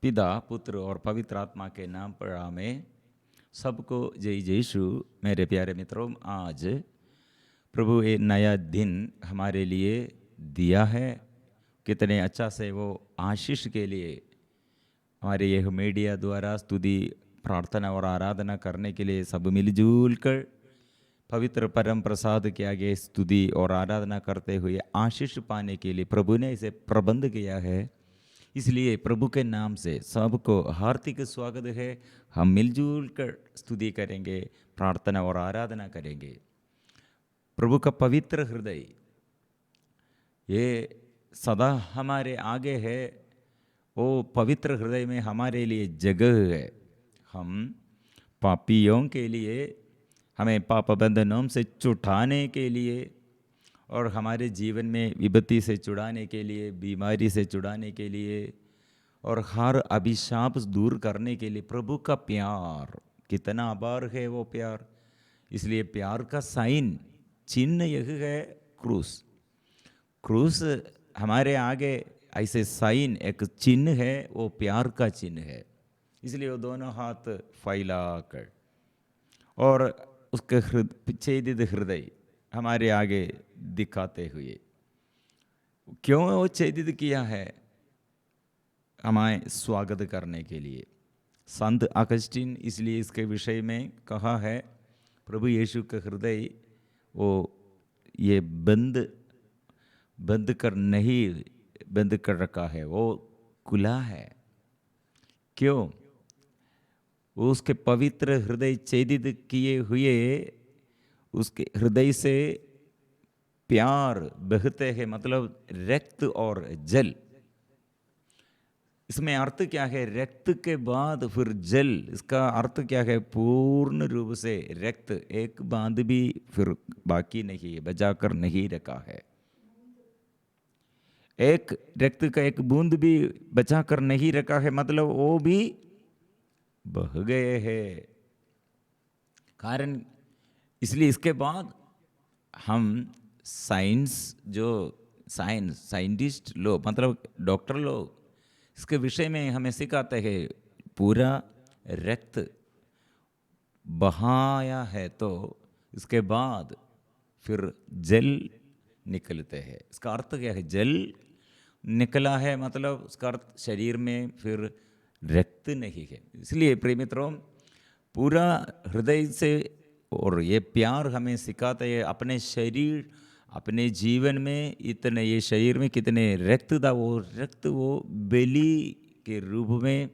पिता, पुत्र और पवित्र आत्मा के नाम पर आमेन। सबको जय यीशु। मेरे प्यारे मित्रों, आज प्रभु एक नया दिन हमारे लिए दिया है। कितने अच्छा से वो आशीष के लिए हमारे यह मीडिया द्वारा स्तुति, प्रार्थना और आराधना करने के लिए सब मिलजुल कर पवित्र परम प्रसाद के आगे स्तुति और आराधना करते हुए आशीष पाने के लिए प्रभु ने इसे प्रबंध किया है। इसलिए प्रभु के नाम से सबको हार्दिक स्वागत है। हम मिलजुल कर स्तुति करेंगे, प्रार्थना और आराधना करेंगे। प्रभु का पवित्र हृदय ये सदा हमारे आगे है। वो पवित्र हृदय में हमारे लिए जगह है। हम पापियों के लिए, हमें पाप बंधनों से छुड़ाने के लिए और हमारे जीवन में विपत्ति से छुड़ाने के लिए, बीमारी से छुड़ाने के लिए और हर अभिशाप दूर करने के लिए प्रभु का प्यार कितना अपार है वो प्यार। इसलिए प्यार का साइन, चिन्ह यह है क्रूस। क्रूस हमारे आगे ऐसे साइन, एक चिन्ह है, वो प्यार का चिन्ह है। इसलिए वो दोनों हाथ फैला कर और उसके छेदित हृदय हमारे आगे दिखाते हुए, क्यों वो छेदित किया है? हमें स्वागत करने के लिए। संत अगस्टीन इसलिए इसके विषय में कहा है, प्रभु यीशु का हृदय वो ये बंद कर रखा है, वो खुला है। क्यों? वो उसके पवित्र हृदय छेदित किए हुए उसके हृदय से प्यार बहते हैं, मतलब रक्त और जल। इसमें अर्थ क्या है? रक्त के बाद फिर जल, इसका अर्थ क्या है? पूर्ण रूप से रक्त एक बांध भी फिर बाकी नहीं, बचाकर नहीं रखा है। एक रक्त का एक बूंद भी बचाकर नहीं रखा है, मतलब वो भी बह गए हैं। कारण इसलिए इसके बाद हम साइंटिस्ट लोग, मतलब डॉक्टर लोग इसके विषय में हमें सिखाते हैं। पूरा रक्त बहाया है तो इसके बाद फिर जल निकलते हैं। इसका अर्थ क्या है? जल निकला है मतलब उसका अर्थ शरीर में फिर रक्त नहीं है। इसलिए प्रिय मित्रों, पूरा हृदय से, और ये प्यार हमें सिखाता है अपने शरीर, अपने जीवन में इतने, ये शरीर में कितने रक्त था, वो रक्त वो बलि के रूप में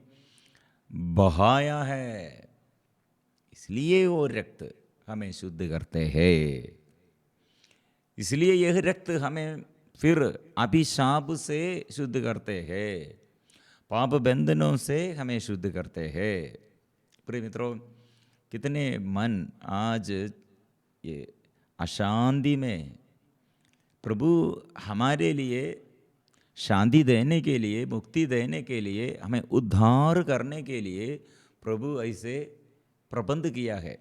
बहाया है। इसलिए वो रक्त हमें शुद्ध करते हैं। इसलिए यह रक्त हमें फिर अभिशाप से शुद्ध करते हैं, पाप बंधनों से हमें शुद्ध करते हैं। प्रिय मित्रों, कितने मन आज ये अशांति में, प्रभु हमारे लिए शांति देने के लिए, मुक्ति देने के लिए, हमें उद्धार करने के लिए प्रभु ऐसे प्रबंध किया है।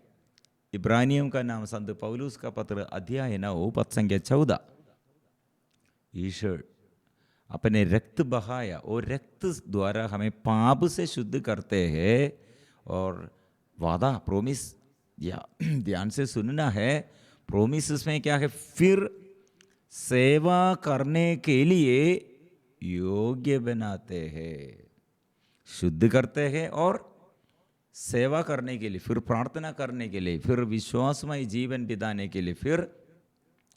इब्रानियों का नाम संत पौलुस का पत्र अध्याय 9 पद संख्या 14। ईश्वर अपने रक्त बहाया और रक्त द्वारा हमें पाप से शुद्ध करते हैं। और वादा, प्रोमिस, या ध्यान से सुनना है, प्रोमिस इसमें क्या है? फिर सेवा करने के लिए योग्य बनाते हैं, शुद्ध करते हैं और सेवा करने के लिए, फिर प्रार्थना करने के लिए, फिर विश्वासमय जीवन बिताने के लिए, फिर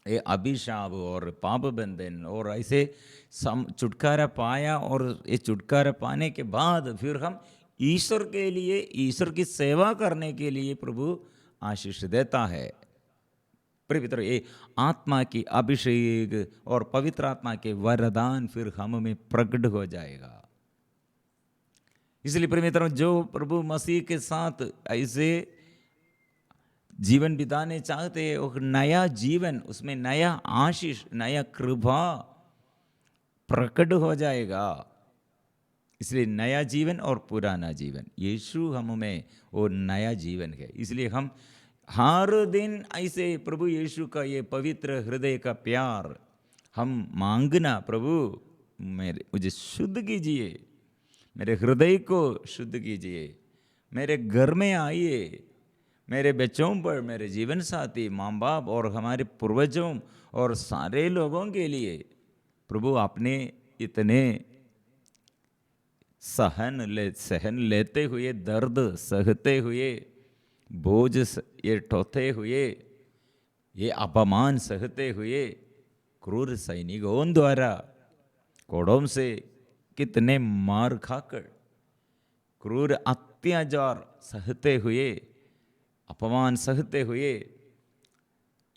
ये अभिशाप और पाप बंधन और ऐसे छुटकारा पाया, और ये छुटकारा पाने के बाद फिर हम ईश्वर के लिए, ईश्वर की सेवा करने के लिए प्रभु आशीष देता है। प्रिय ये आत्मा की अभिषेक और पवित्र आत्मा के वरदान फिर हम में प्रकट हो जाएगा। इसलिए प्रिय मित्रों, जो प्रभु मसीह के साथ ऐसे जीवन बिताने चाहते हैं, और नया जीवन, उसमें नया आशीष, नया कृपा प्रकट हो जाएगा। इसलिए नया जीवन और पुराना जीवन, यीशु हम में वो नया जीवन है। इसलिए हम हर दिन ऐसे प्रभु यीशु का ये पवित्र हृदय का प्यार हम मांगना, प्रभु मुझे शुद्ध कीजिए, मेरे हृदय को शुद्ध कीजिए, मेरे घर में आइए, मेरे बच्चों पर, मेरे जीवन साथी, माँ बाप और हमारे पूर्वजों और सारे लोगों के लिए प्रभु आपने इतने सहन लेते हुए, दर्द सहते हुए, ये ढोते हुए, ये अपमान सहते हुए, क्रूर सैनिकों द्वारा कोड़ों से कितने मार खाकर, क्रूर अत्याचार सहते हुए, अपमान सहते हुए,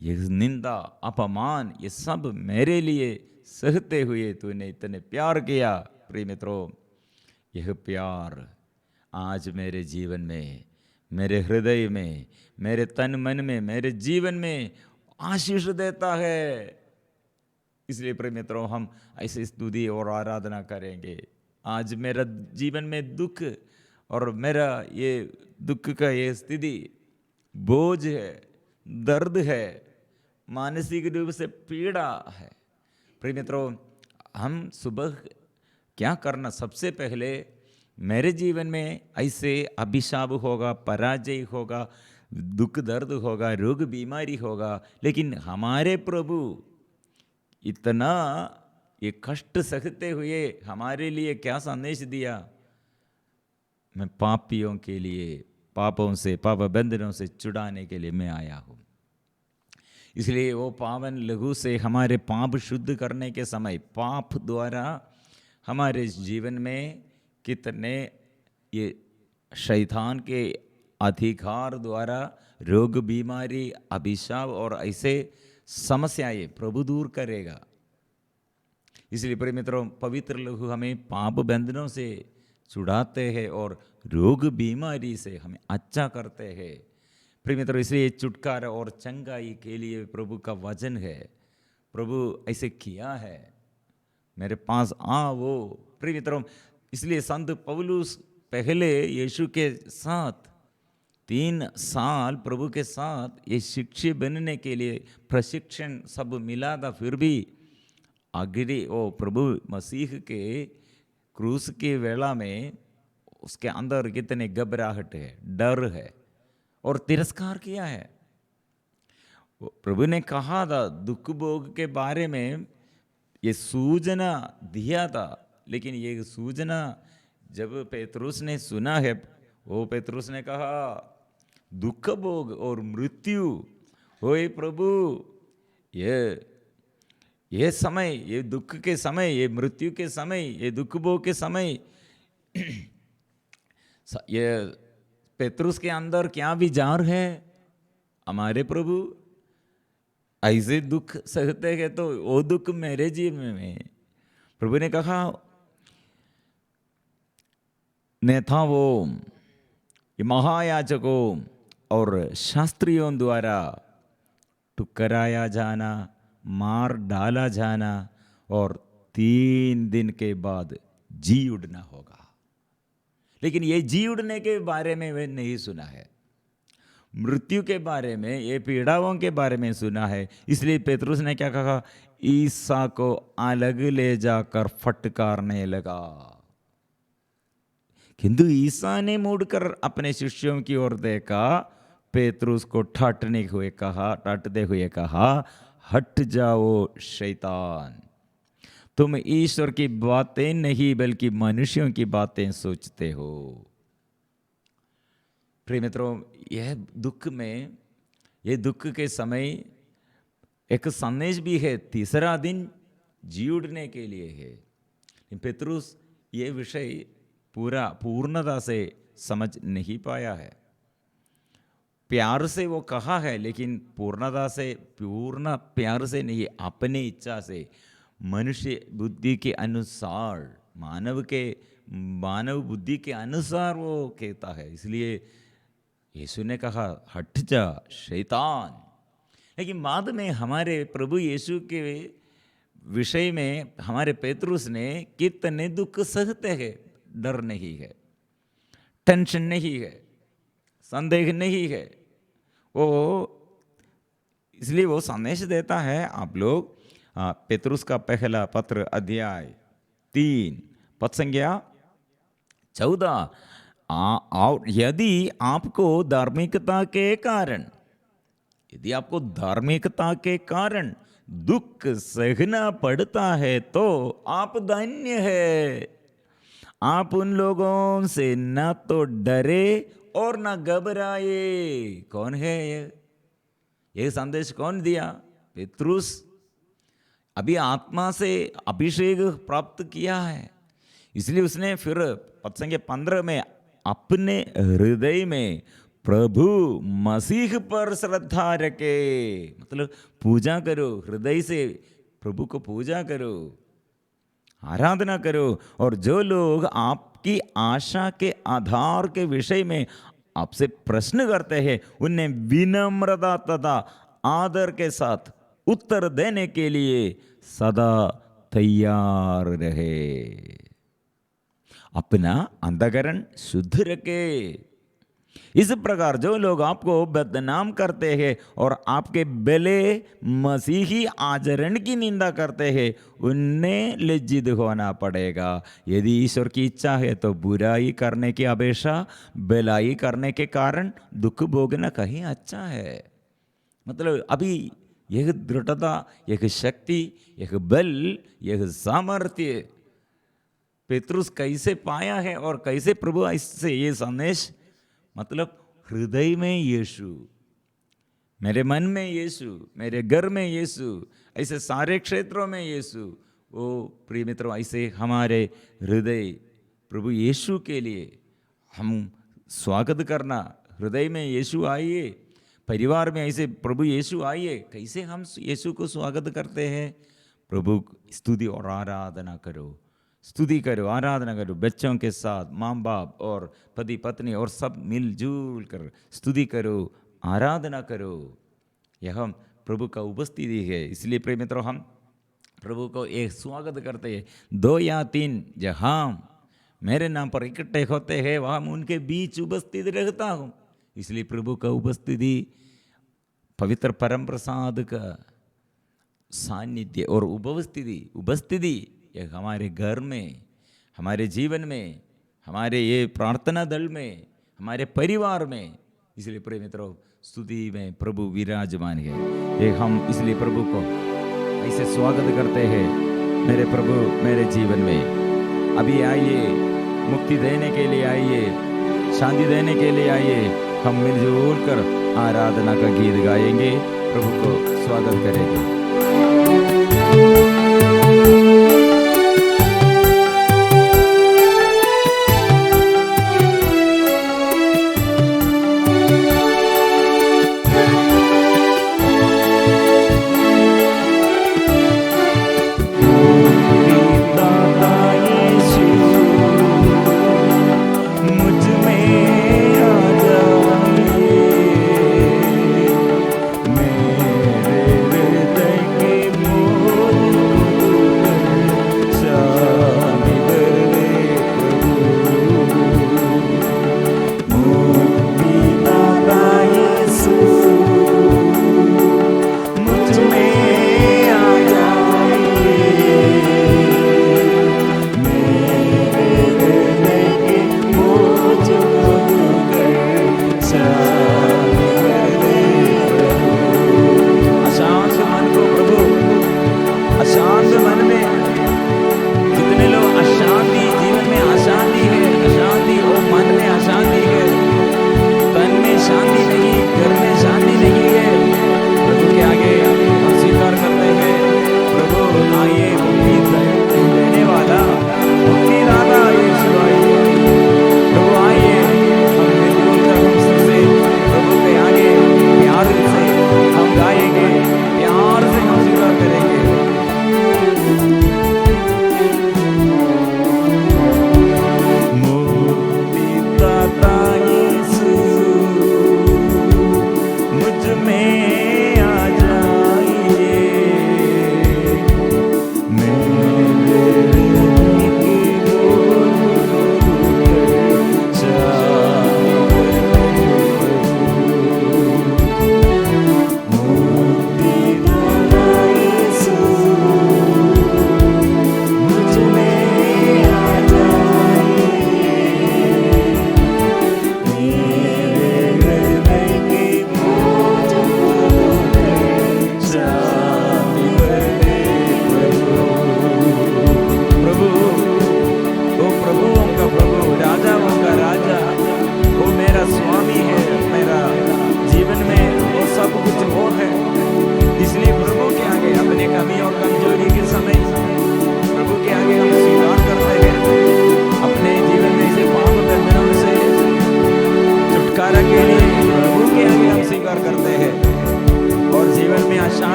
ये निंदा अपमान ये सब मेरे लिए सहते हुए तूने इतने प्यार किया। प्रिय मित्रों, यह प्यार आज मेरे जीवन में, मेरे हृदय में, मेरे तन मन में, मेरे जीवन में आशीष देता है। इसलिए प्रिय मित्रों, हम ऐसी स्तुति और आराधना करेंगे। आज मेरा जीवन में दुख और मेरा ये दुख का ये स्थिति बोझ है, दर्द है, मानसिक रूप से पीड़ा है। प्रिय मित्रों, हम सुबह क्या करना, सबसे पहले मेरे जीवन में ऐसे अभिशाप होगा, पराजय होगा, दुख दर्द होगा, रोग बीमारी होगा, लेकिन हमारे प्रभु इतना ये कष्ट सहते हुए हमारे लिए क्या संदेश दिया? मैं पापियों के लिए, पापों से, पाप बंधनों से छुड़ाने के लिए मैं आया हूँ। इसलिए वो पावन लघु से हमारे पाप शुद्ध करने के समय, पाप द्वारा हमारे जीवन में कितने ये शैतान के अधिकार द्वारा रोग बीमारी अभिशाप और ऐसे समस्याएं प्रभु दूर करेगा। इसलिए प्रिय मित्रों, पवित्र लघु हमें पाप बंधनों से छुड़ाते हैं और रोग बीमारी से हमें अच्छा करते हैं। प्रिय मित्रों, इसलिए छुटकारा और चंगाई के लिए प्रभु का वचन है। प्रभु ऐसे किया है, मेरे पास वो। प्रिय मित्रों, इसलिए संत पौलुस पहले यीशु के साथ 3 साल प्रभु के साथ ये शिक्षी बनने के लिए प्रशिक्षण सब मिला था, फिर भी आखिरी वो प्रभु मसीह के क्रूस की वेला में उसके अंदर कितने घबराहट है, डर है और तिरस्कार किया है। प्रभु ने कहा था दुख भोग के बारे में, ये सूचना दिया था, लेकिन ये सूचना जब पेतरुस ने सुना है, वो पेतरुस ने कहा दुख भोग और मृत्यु, ओए प्रभु, ये समय, ये दुख के समय, ये मृत्यु के समय, ये दुख भोग के समय, ये पेतरुस के अंदर क्या विचार है? हमारे प्रभु ऐसे दुख सहते हैं तो वो दुख मेरे जीवन में। प्रभु ने कहा नेताओं, ये महायाजकों और शास्त्रियों द्वारा ठुकराया जाना, मार डाला जाना और 3 दिन के बाद जी उठना होगा। लेकिन ये जी उठने के बारे में वे नहीं सुना है, मृत्यु के बारे में, ये पीड़ाओं के बारे में सुना है। इसलिए पेतरुस ने क्या कहा? ईसा को अलग ले जाकर फटकारने लगा। किंतु ईसा ने मुड़कर अपने शिष्यों की ओर देखा, पेतरुस को डांटते हुए कहा, हट जाओ शैतान, तुम ईश्वर की बातें नहीं बल्कि मनुष्यों की बातें सोचते हो। प्रिय मित्रों, यह दुख में, ये दुख के समय एक संदेश भी है, 3रा दिन जी उठने के लिए है। पेतरुस ये विषय पूर्णता से समझ नहीं पाया है। प्यार से वो कहा है, लेकिन पूर्ण प्यार से नहीं, अपने इच्छा से, मनुष्य बुद्धि के अनुसार, मानव बुद्धि के अनुसार वो कहता है। इसलिए यीशु ने कहा हट जा शैतान। लेकिन बाद में हमारे प्रभु यीशु के विषय में हमारे पेतरुस ने कितने दुख सहते हैं, डर नहीं है, टेंशन नहीं है, संदेह नहीं है। वो इसलिए वो संदेश देता है, आप लोग पेतरुस का पहला पत्र अध्याय 3 पद संख्या 14 और यदि आपको धार्मिकता के कारण, यदि आपको धार्मिकता के कारण दुख सहना पड़ता है तो आप धन्य है। आप उन लोगों से न तो डरे और न घबराए। कौन है ये संदेश कौन दिया? पेत्रुस। अभी आत्मा से अभिषेक प्राप्त किया है, इसलिए उसने फिर पद संख्या 15 में अपने हृदय में प्रभु मसीह पर श्रद्धा रखे। मतलब पूजा करो, हृदय से प्रभु को पूजा करो, आराधना करो। और जो लोग आपकी आशा के आधार के विषय में आपसे प्रश्न करते हैं, उन्हें विनम्रता तथा आदर के साथ उत्तर देने के लिए सदा तैयार रहे। अपना अंतःकरण शुद्ध रखे। इस प्रकार जो लोग आपको बदनाम करते हैं और आपके भले मसीही आचरण की निंदा करते हैं, उन्हें लज्जित होना पड़ेगा। यदि ईश्वर की इच्छा है तो बुराई करने की अपेक्षा भलाई करने के कारण दुख भोगना कहीं अच्छा है। मतलब अभी यह दृढ़ता, यह शक्ति, यह बल, यह सामर्थ्य पेत्रुस कैसे पाया है और कैसे प्रभु इससे ये संदेश, मतलब हृदय में यीशु, मेरे मन में यीशु, मेरे घर में यीशु, ऐसे सारे क्षेत्रों में यीशु। वो प्रिय मित्रों, ऐसे हमारे हृदय प्रभु यीशु के लिए हम स्वागत करना। हृदय में यीशु आइए, परिवार में ऐसे प्रभु यीशु आइए। कैसे हम यीशु को स्वागत करते हैं? प्रभु स्तुति और आराधना करो, स्तुति करो, आराधना करो। बच्चों के साथ माँ बाप और पति पत्नी और सब मिलजुल कर स्तुति करो, आराधना करो। यह हम प्रभु का उपस्थिति है। इसलिए प्रिय मित्रों, हम प्रभु को एक स्वागत करते हैं। 2 या 3 जहाँ मेरे नाम पर इकट्ठे होते हैं, वहाँ उनके बीच उपस्थित रहता हूँ। इसलिए प्रभु का उपस्थिति, पवित्र परम प्रसाद का सानिध्य और उपस्थिति यह हमारे घर में, हमारे जीवन में, हमारे ये प्रार्थना दल में, हमारे परिवार में। इसलिए प्रिय मित्रों, स्तुति में प्रभु विराजमान है। ये हम इसलिए प्रभु को ऐसे स्वागत करते हैं। मेरे प्रभु मेरे जीवन में अभी आइए, मुक्ति देने के लिए आइए, शांति देने के लिए आइए। हम मिलजुल कर आराधना का गीत गाएंगे, प्रभु को स्वागत करेंगे।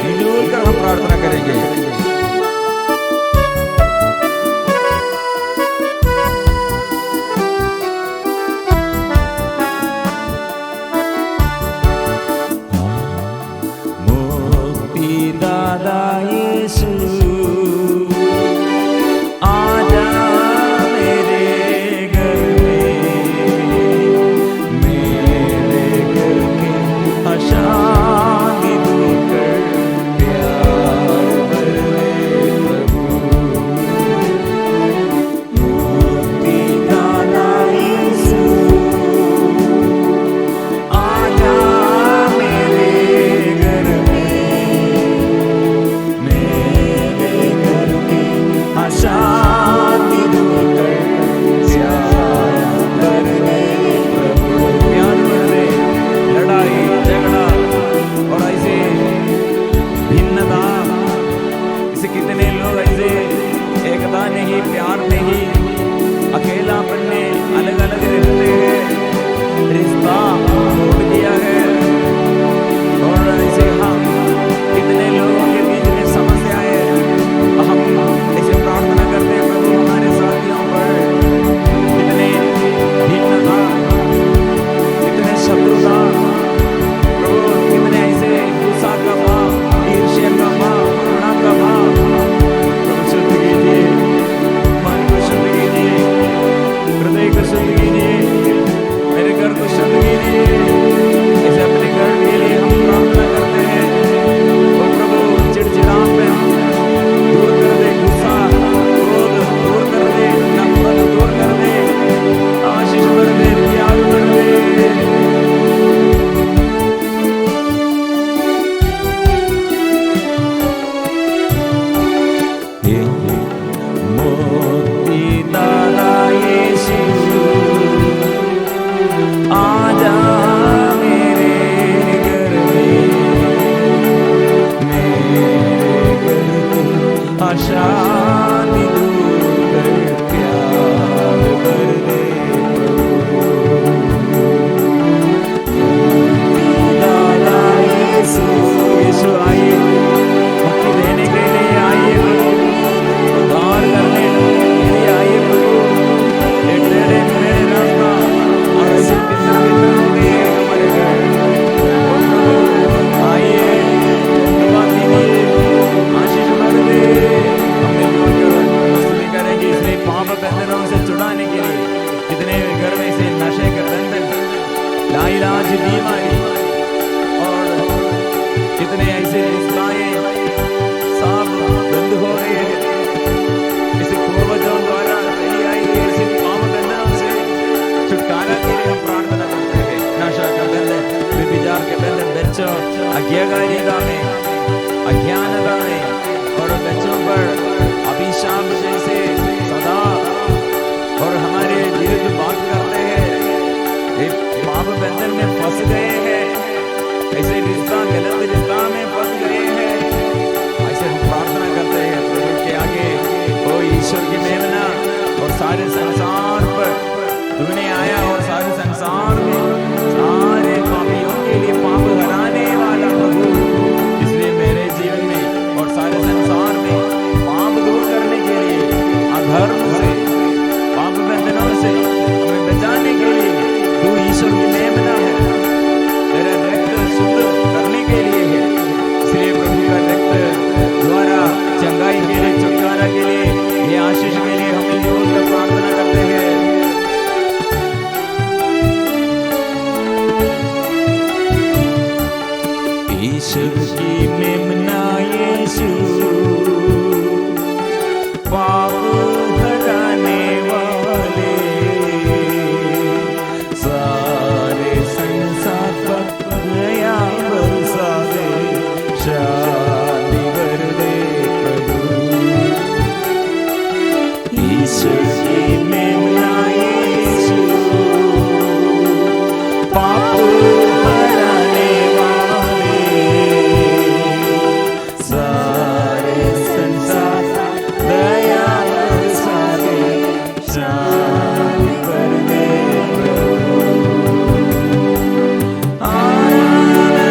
मिलजुल कर हम प्रार्थना करेंगे। आज्ञाकारिता में, अज्ञानता में और बच्चों पर अभिशाप जैसे सदा और हमारे विरुद्ध बात करते हैं, पाप बंधन में फंस गए हैं, ऐसे रिश्ता गलत रिश्ता में फंस गए हैं। ऐसे हम प्रार्थना करते हैं प्रभु के आगे, ओ ईश्वर की मेमना और सारे संसार पर तूने आया और सारे संसार में सारे पापियों के लिए पाप हराने वाला प्रभु, इसलिए मेरे जीवन में और सारे संसार में पाप दूर करने के लिए, अधर्म से, पाप बंधनों से हमें बचाने के लिए तू ईश्वर की मेमना है, तेरा रक्त शुद्ध करने के लिए है। इसलिए प्रभु का रक्त द्वारा चंगाई के लिए, छुटकारा के लिए, ये आशीष के लिए हमें जोड़कर प्रार्थना करते हैं। ईश्वर की मेमना यीशु, पाप हराने वाले, सारे संसार पर दया बरसा दे, शांति भर दे प्रभु। ईश्वर की मेमना यीशु, पाप हराने वाले, सारे संसार दया बरसा दे, शांति भर दे प्रभु। आराधना,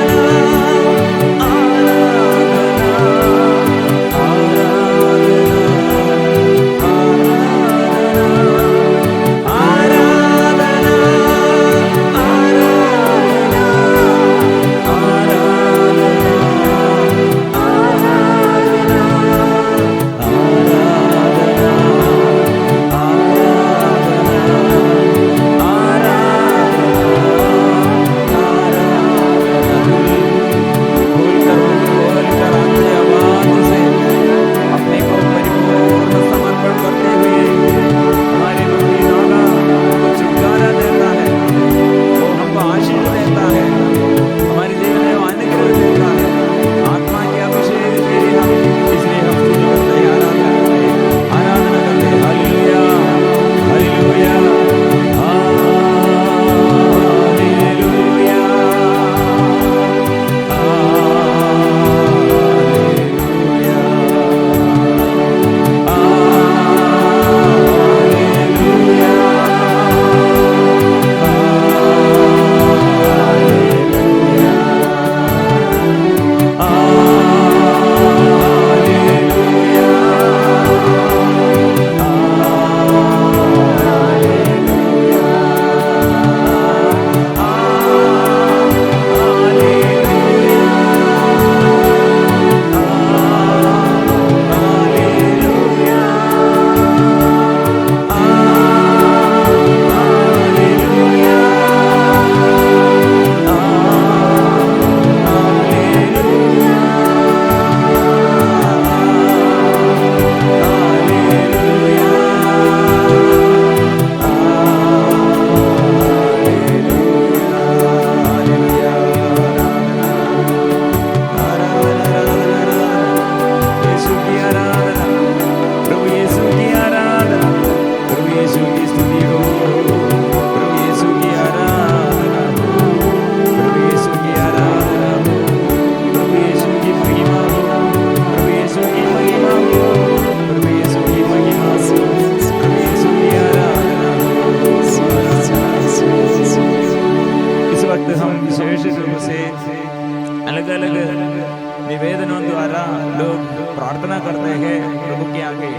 आराधना, प्रार्थना करते हैं प्रभु के आगे।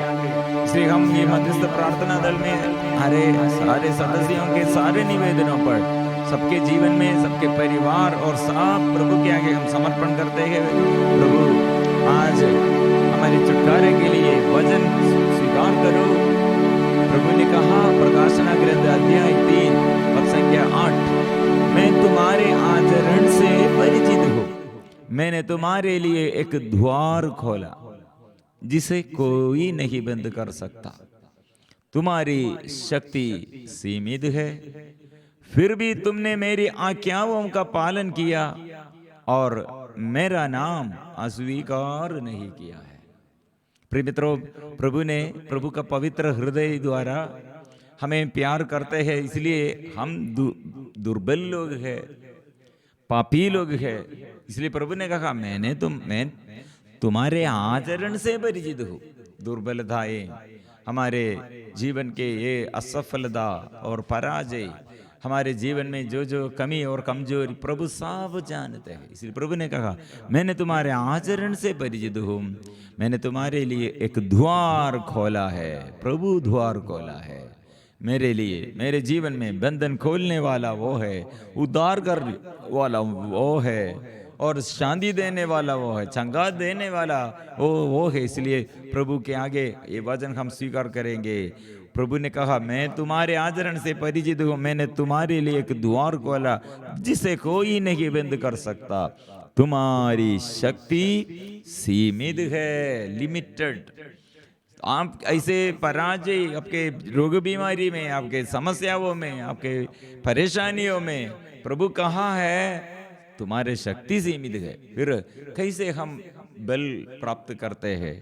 इसलिए हम ये मध्यस्थ प्रार्थना दल में हमारे सारे सदस्यों के सारे निवेदनों पर, सबके जीवन में, सबके परिवार और सब प्रभु के आगे हम समर्पण करते हैं। प्रभु आज हमारे छुटकारे के लिए वचन स्वीकार करो। प्रभु ने कहा प्रकाशना ग्रंथ अध्याय 3 पद संख्या 8, मैं तुम्हारे आचरण से परिचित हूँ, मैंने तुम्हारे लिए एक द्वार खोला जिसे कोई नहीं बंद कर सकता। तुम्हारी शक्ति सीमित है, फिर भी तुमने मेरी आज्ञाओं का पालन किया और मेरा नाम अस्वीकार नहीं किया है। प्रिय मित्रों, प्रभु का पवित्र हृदय द्वारा हमें प्यार करते हैं, इसलिए हम दुर्बल लोग हैं, पापी लोग हैं। इसलिए प्रभु ने कहा मैं तुम्हारे आचरण से परिचित हूँ। दुर्बलताएं, हमारे जीवन के ये असफलता और पराजय, हमारे जीवन में जो जो कमी और कमजोरी प्रभु सब जानते हैं। इसलिए प्रभु ने कहा मैंने तुम्हारे आचरण से परिचित हूँ, मैंने तुम्हारे लिए एक द्वार खोला है। प्रभु द्वार खोला है मेरे लिए। मेरे जीवन में बंधन खोलने वाला वो है, उद्धार कर वाला वो है, और शांति देने वाला वो है, चंगा देने वाला वो है। इसलिए प्रभु के आगे ये वचन हम स्वीकार करेंगे। प्रभु ने कहा मैं तुम्हारे आचरण से परिचित हूँ, मैंने तुम्हारे लिए एक द्वार खोला जिसे कोई नहीं बंद कर सकता। तुम्हारी शक्ति सीमित है, लिमिटेड। आप ऐसे पराजय, आपके रोग बीमारी में, आपके समस्याओं में, आपके परेशानियों में प्रभु कहाँ है? तुम्हारे शक्ति सीमित है। फिर कैसे हम बल प्राप्त करते हैं,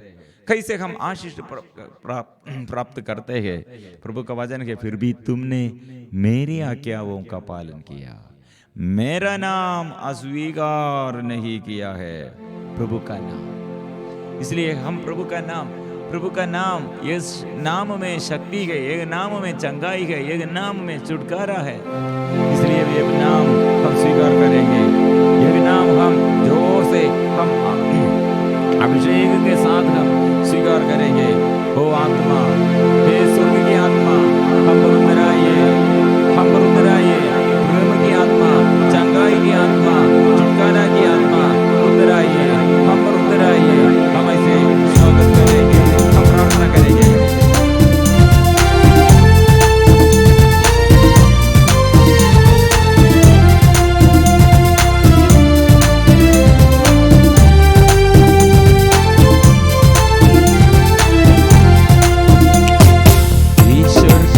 कैसे हम आशीष प्राप्त करते हैं? प्रभु का वचन है फिर भी तुमने मेरी आज्ञाओं का पालन किया, मेरा नाम अस्वीकार नहीं किया है। प्रभु का नाम, इसलिए हम प्रभु का नाम, इस नाम में शक्ति है, एक नाम में चंगाई है, एक नाम में छुटकारा है। इसलिए ये नाम हम स्वीकार करेंगे, ये नाम हम जोर से, हम अभिषेक के साथ हम स्वीकार करेंगे। ओ आत्मा, हे स्वर्ग की आत्मा, हम पर उतर आइए, हम पर उतर आइए। प्रेम की आत्मा, चंगाई की आत्मा, छुटकारा की आत्मा उतर आइए, हम पर उतर आइए। हम ऐसे स्वागत करेंगे, हम प्रार्थना करेंगे। ईश्वर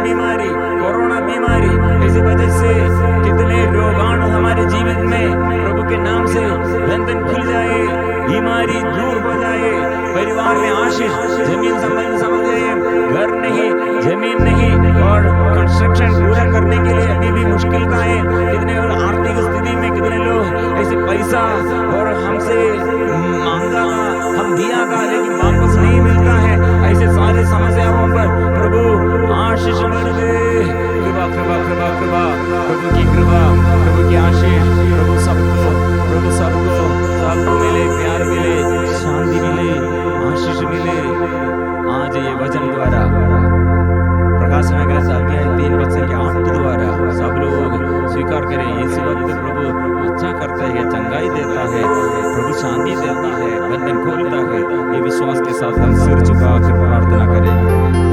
बीमारी, कोरोना बीमारी, इस वजह से कितने रोगाणु हमारे जीवन में प्रभु के नाम से बंधन खुल जाए, बीमारी दूर हो जाए, परिवार में आशीष, जमीन संबंध समझ जाए, घर नहीं, जमीन नहीं, और कंस्ट्रक्शन पूरा करने के लिए अभी भी मुश्किलताएं, कितने और आर्थिक स्थिति में कितने लोग ऐसे पैसा और हमसे मांगा, हम दिया था लेकिन वापस नहीं मिलता है, ऐसे सारे समस्याओं पर प्रभु आशीष भर दे। कृपा कृपा कृपा कृपा, प्रभु की कृपा, प्रभु की आशीष, प्रभु सबको मिले, प्यार मिले, शांति मिले, आशीष मिले। आज ये वचन द्वारा प्रकाश नगर अध्याय 3:8 द्वारा सब लोग स्वीकार करें, इस वक्त प्रभु अच्छा करता है, चंगाई देता है, प्रभु शांति देता है, बंधन खोलता है। ये विश्वास के साथ हम सिर झुका कर प्रार्थना करें।